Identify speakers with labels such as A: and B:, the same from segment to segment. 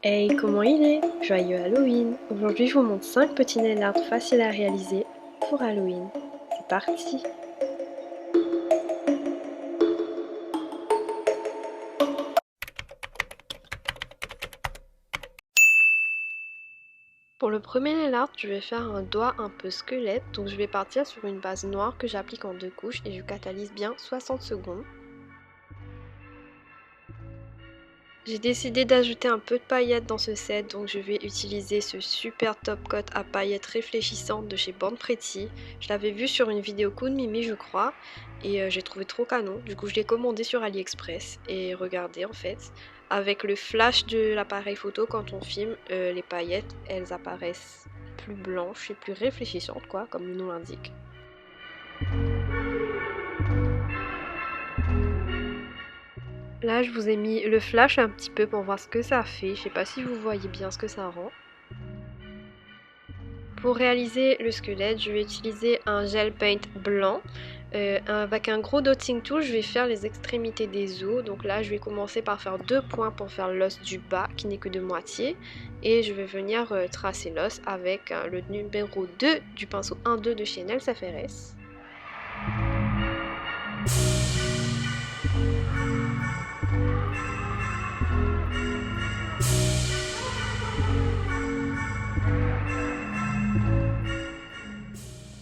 A: Hey, comment il est? Joyeux Halloween! Aujourd'hui, je vous montre 5 petits nail art faciles à réaliser pour Halloween. C'est parti! Pour le premier nail art, je vais faire un doigt un peu squelette, donc je vais partir sur une base noire que j'applique en 2 couches et je catalyse bien 60 secondes. J'ai décidé d'ajouter un peu de paillettes dans ce set, donc je vais utiliser ce super top coat à paillettes réfléchissantes de chez Born Pretty. Je l'avais vu sur une vidéo Coup de Mimi je crois, et j'ai trouvé trop canon, du coup je l'ai commandé sur AliExpress. Et regardez en fait, avec le flash de l'appareil photo quand on filme, les paillettes elles apparaissent plus blanches et plus réfléchissantes quoi, comme le nom l'indique. Là je vous ai mis le flash un petit peu pour voir ce que ça fait, je sais pas si vous voyez bien ce que ça rend. Pour réaliser le squelette, je vais utiliser un gel paint blanc. Avec un gros dotting tool, je vais faire les extrémités des os. Donc là, je vais commencer par faire 2 points pour faire l'os du bas qui n'est que de moitié. Et je vais venir tracer l'os avec le numéro 2 du pinceau 1-2 de chez Nails FRS.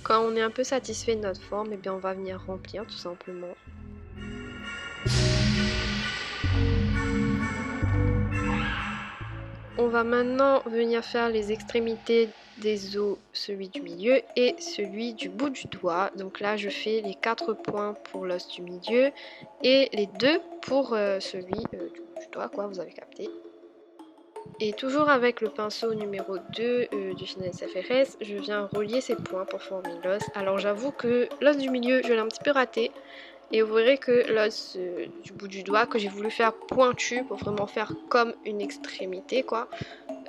A: Quand on est un peu satisfait de notre forme, eh bien on va venir remplir tout simplement. On va maintenant venir faire les extrémités des os, celui du milieu et celui du bout du doigt. Donc là je fais les 4 points pour l'os du milieu et les 2 pour celui du bout du doigt, quoi, vous avez capté. Et toujours avec le pinceau numéro 2 du Chanel FRS, je viens relier ces points pour former l'os. Alors j'avoue que l'os du milieu, je l'ai un petit peu raté. Et vous verrez que l'os du bout du doigt, que j'ai voulu faire pointu pour vraiment faire comme une extrémité quoi,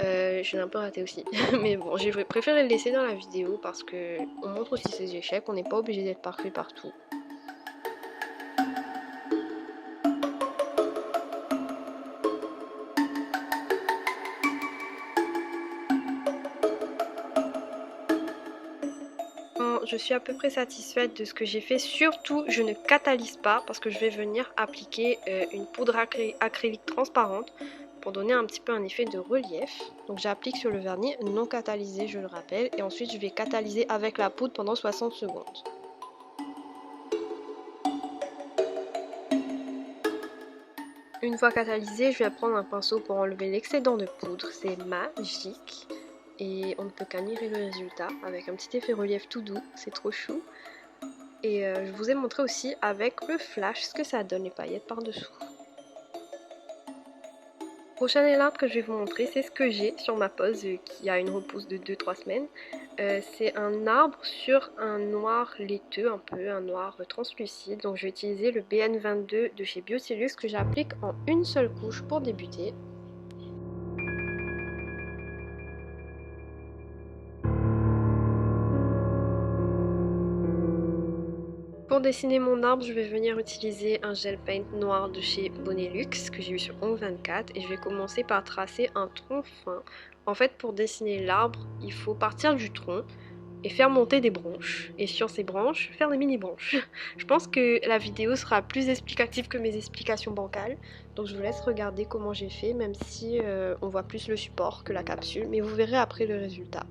A: je l'ai un peu raté aussi. Mais bon, j'ai préféré le laisser dans la vidéo parce que on montre aussi ses échecs, on n'est pas obligé d'être parfait partout. Je suis à peu près satisfaite de ce que j'ai fait, surtout je ne catalyse pas parce que je vais venir appliquer une poudre acrylique transparente pour donner un petit peu un effet de relief. Donc j'applique sur le vernis non catalysé, je le rappelle, et ensuite je vais catalyser avec la poudre pendant 60 secondes. Une fois catalysé, je vais prendre un pinceau pour enlever l'excédent de poudre, c'est magique. Et on ne peut qu'admirer le résultat avec un petit effet relief tout doux, c'est trop chou. Et je vous ai montré aussi avec le flash ce que ça donne les paillettes par dessous. Le prochain nail art que je vais vous montrer, c'est ce que j'ai sur ma pose qui a une repousse de 2-3 semaines. C'est un arbre sur un noir laiteux, un peu un noir translucide. Donc je vais utiliser le BN22 de chez Beautylux que j'applique en une seule couche pour débuter. Pour dessiner mon arbre, je vais venir utiliser un gel paint noir de chez Bonelux que j'ai eu sur Ongle 24 et je vais commencer par tracer un tronc fin. En fait, pour dessiner l'arbre, il faut partir du tronc et faire monter des branches. Et sur ces branches, faire des mini-branches. Je pense que la vidéo sera plus explicative que mes explications bancales. Donc je vous laisse regarder comment j'ai fait, même si on voit plus le support que la capsule. Mais vous verrez après le résultat.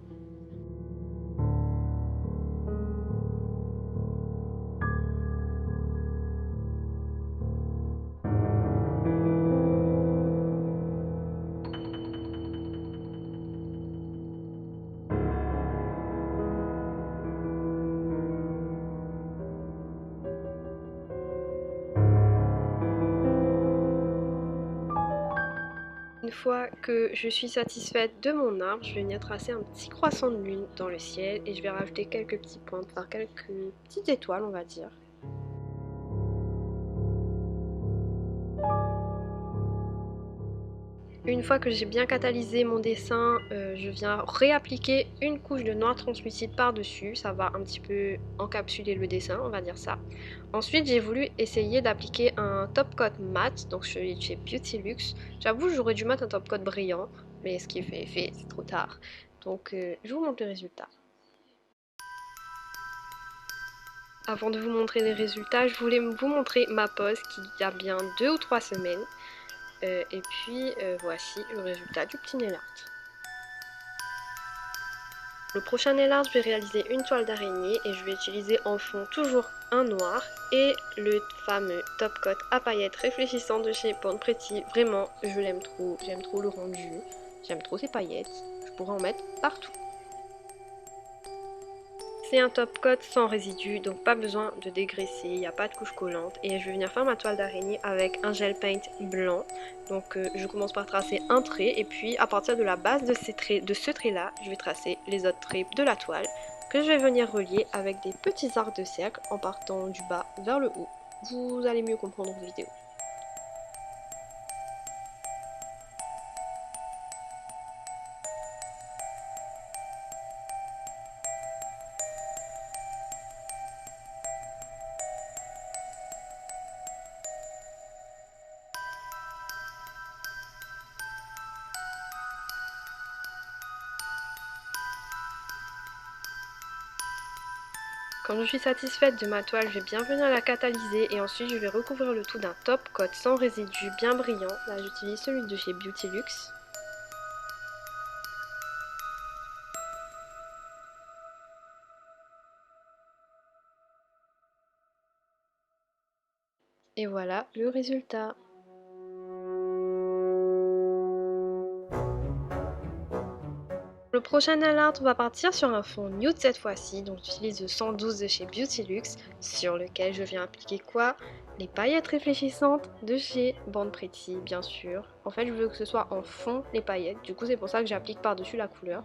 A: Une fois que je suis satisfaite de mon arbre, je vais venir tracer un petit croissant de lune dans le ciel et je vais rajouter quelques petits points, enfin quelques petites étoiles on va dire. Une fois que j'ai bien catalysé mon dessin, je viens réappliquer une couche de noir translucide par-dessus. Ça va un petit peu encapsuler le dessin, on va dire ça. Ensuite, j'ai voulu essayer d'appliquer un top coat mat, donc celui de chez Beautylux. J'avoue, j'aurais dû mettre un top coat brillant, mais ce qui est fait est fait, c'est trop tard. Donc je vous montre le résultat. Avant de vous montrer les résultats, je voulais vous montrer ma pause qui a bien 2 ou 3 semaines. Et puis voici le résultat du petit nail art. Le prochain nail art, je vais réaliser une toile d'araignée et je vais utiliser en fond toujours un noir et le fameux top coat à paillettes réfléchissantes de chez Born Pretty. Vraiment, je l'aime trop, j'aime trop le rendu, j'aime trop ces paillettes, je pourrais en mettre partout. C'est un top coat sans résidus, donc pas besoin de dégraisser, il n'y a pas de couche collante. Et je vais venir faire ma toile d'araignée avec un gel paint blanc. Donc je commence par tracer un trait et puis à partir de la base de ce trait là, je vais tracer les autres traits de la toile que je vais venir relier avec des petits arcs de cercle en partant du bas vers le haut. Vous allez mieux comprendre en vidéo. Quand je suis satisfaite de ma toile, je vais bien venir la catalyser et ensuite je vais recouvrir le tout d'un top coat sans résidus bien brillant. Là j'utilise celui de chez Beauty Luxe. Et voilà le résultat. Le prochain nail art, on va partir sur un fond nude cette fois-ci, donc j'utilise le 112 de chez Beauty Luxe, sur lequel je viens appliquer quoi? Les paillettes réfléchissantes de chez Born Pretty, bien sûr. En fait, je veux que ce soit en fond les paillettes, du coup c'est pour ça que j'applique par-dessus la couleur.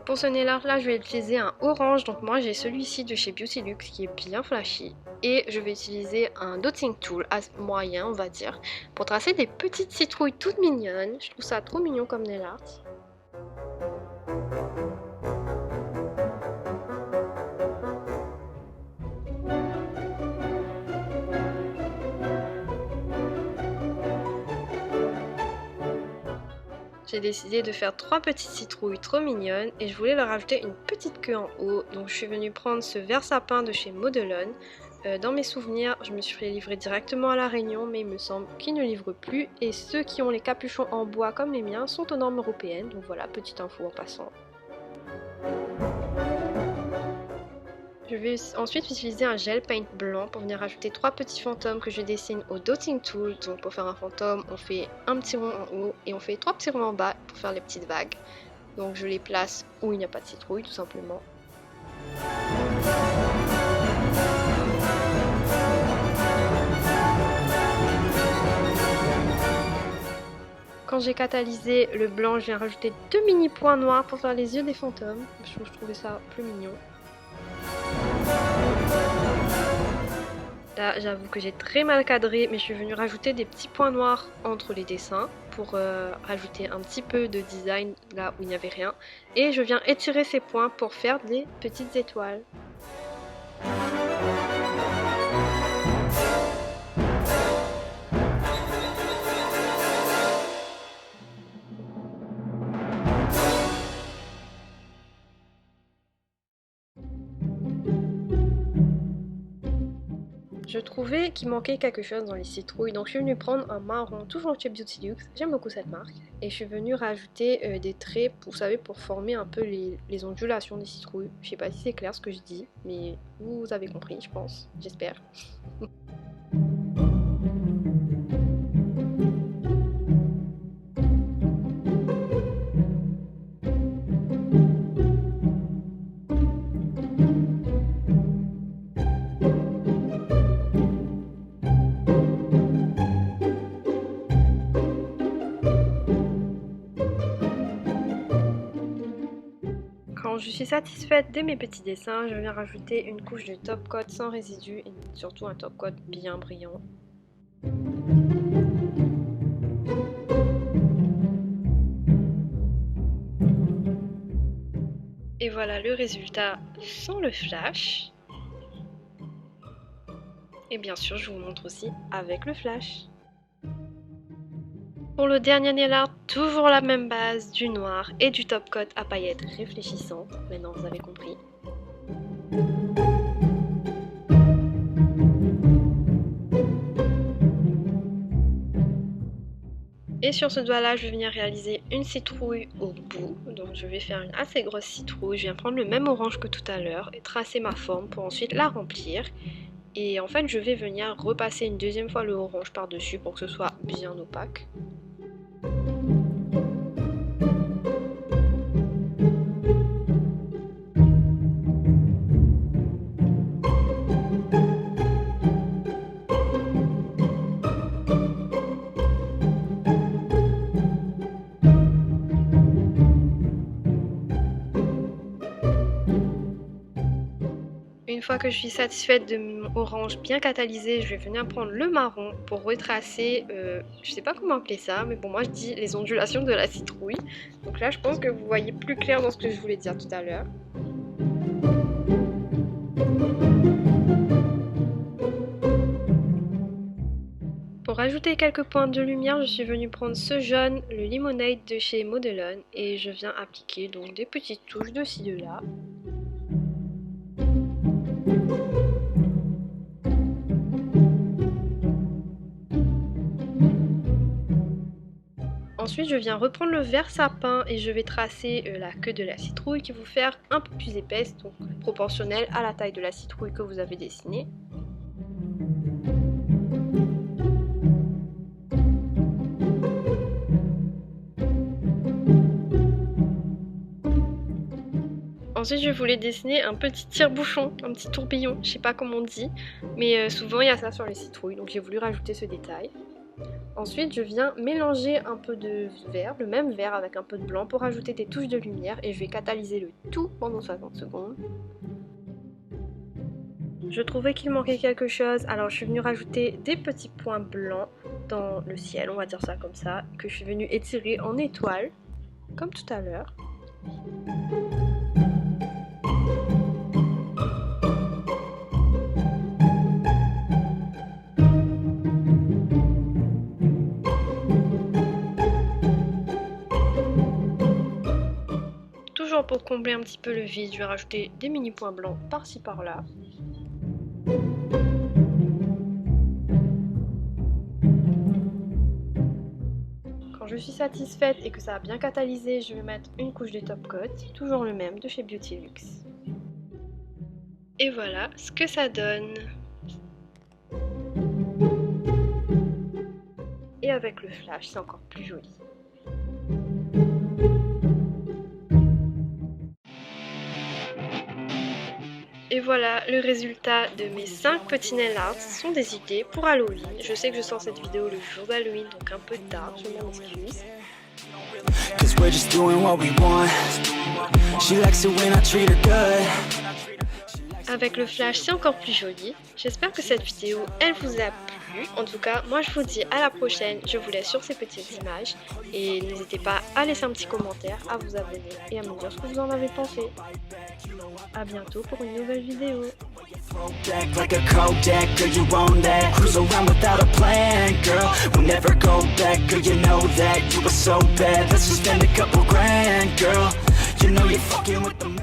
A: Pour ce nail art là, je vais utiliser un orange, donc moi j'ai celui-ci de chez Beauty Luxe qui est bien flashy. Et je vais utiliser un dotting tool moyen, on va dire, pour tracer des petites citrouilles toutes mignonnes. Je trouve ça trop mignon comme nail art. J'ai décidé de faire 3 petites citrouilles trop mignonnes et je voulais leur ajouter une petite queue en haut. Donc je suis venue prendre ce vert sapin de chez Modelon. Dans mes souvenirs, je me suis fait livrer directement à La Réunion, mais il me semble qu'ils ne livrent plus. Et ceux qui ont les capuchons en bois comme les miens sont aux normes européennes. Donc voilà, petite info en passant. Je vais ensuite utiliser un gel paint blanc pour venir ajouter 3 petits fantômes que je dessine au dotting tool. Donc pour faire un fantôme, on fait un petit rond en haut et on fait 3 petits ronds en bas pour faire les petites vagues. Donc je les place où il n'y a pas de citrouille tout simplement. Quand j'ai catalysé le blanc, je viens rajouter 2 mini points noirs pour faire les yeux des fantômes. Je trouvais ça plus mignon. Là, j'avoue que j'ai très mal cadré, mais je suis venue rajouter des petits points noirs entre les dessins pour rajouter un petit peu de design là où il n'y avait rien. Et je viens étirer ces points pour faire des petites étoiles. Je trouvais qu'il manquait quelque chose dans les citrouilles, donc je suis venue prendre un marron, toujours chez Beauty Luxe, j'aime beaucoup cette marque, et je suis venue rajouter des traits, vous savez, pour former un peu les ondulations des citrouilles. Je sais pas si c'est clair ce que je dis, mais vous avez compris, je pense, j'espère. Quand je suis satisfaite de mes petits dessins, je viens rajouter une couche de top coat sans résidus et surtout un top coat bien brillant. Et voilà. voilà le résultat sans le flash. Et bien sûr, je vous montre aussi avec le flash. Pour le dernier nail art, toujours la même base, du noir et du top coat à paillettes réfléchissantes. Maintenant, vous avez compris. Et sur ce doigt-là, je vais venir réaliser une citrouille au bout. Donc je vais faire une assez grosse citrouille. Je viens prendre le même orange que tout à l'heure et tracer ma forme pour ensuite la remplir. Et en fait, je vais venir repasser une deuxième fois le orange par-dessus pour que ce soit bien opaque. Une fois que je suis satisfaite de mon orange bien catalysé, je vais venir prendre le marron pour retracer, je sais pas comment appeler ça, mais bon moi je dis les ondulations de la citrouille. Donc là je pense que vous voyez plus clair dans ce que je voulais dire tout à l'heure. Pour ajouter quelques points de lumière, je suis venue prendre ce jaune, le Lemonade de chez Modelon, et je viens appliquer donc des petites touches de ci de là. Ensuite, je viens reprendre le vert sapin et je vais tracer la queue de la citrouille qui va vous faire un peu plus épaisse, donc proportionnelle à la taille de la citrouille que vous avez dessinée. Ensuite, je voulais dessiner un petit tire-bouchon, un petit tourbillon, je sais pas comment on dit, mais souvent il y a ça sur les citrouilles, donc j'ai voulu rajouter ce détail. Ensuite, je viens mélanger un peu de vert, le même vert avec un peu de blanc pour ajouter des touches de lumière et je vais catalyser le tout pendant 60 secondes. Je trouvais qu'il manquait quelque chose, alors je suis venue rajouter des petits points blancs dans le ciel, on va dire ça comme ça, que je suis venue étirer en étoile, comme tout à l'heure. Toujours pour combler un petit peu le vide, je vais rajouter des mini points blancs par-ci par-là. Quand je suis satisfaite et que ça a bien catalysé, je vais mettre une couche de top coat, toujours le même de chez Beautylux. Et voilà ce que ça donne. Et avec le flash, c'est encore plus joli. Et voilà le résultat de mes 5 petits nail arts. Ce sont des idées pour Halloween. Je sais que je sors cette vidéo le jour d'Halloween, donc un peu tard, je m'en excuse. Avec le flash, c'est encore plus joli. J'espère que cette vidéo, elle vous a plu. En tout cas, moi je vous dis à la prochaine. Je vous laisse sur ces petites images. Et n'hésitez pas à laisser un petit commentaire, à vous abonner et à me dire ce que vous en avez pensé. A bientôt pour une nouvelle vidéo. Like a Kodak, girl, you own that. Cruise around without a plan, girl. We'll never go back, girl, you know that. You were so bad, let's just spend a couple grand, girl. You know you're fucking with the man.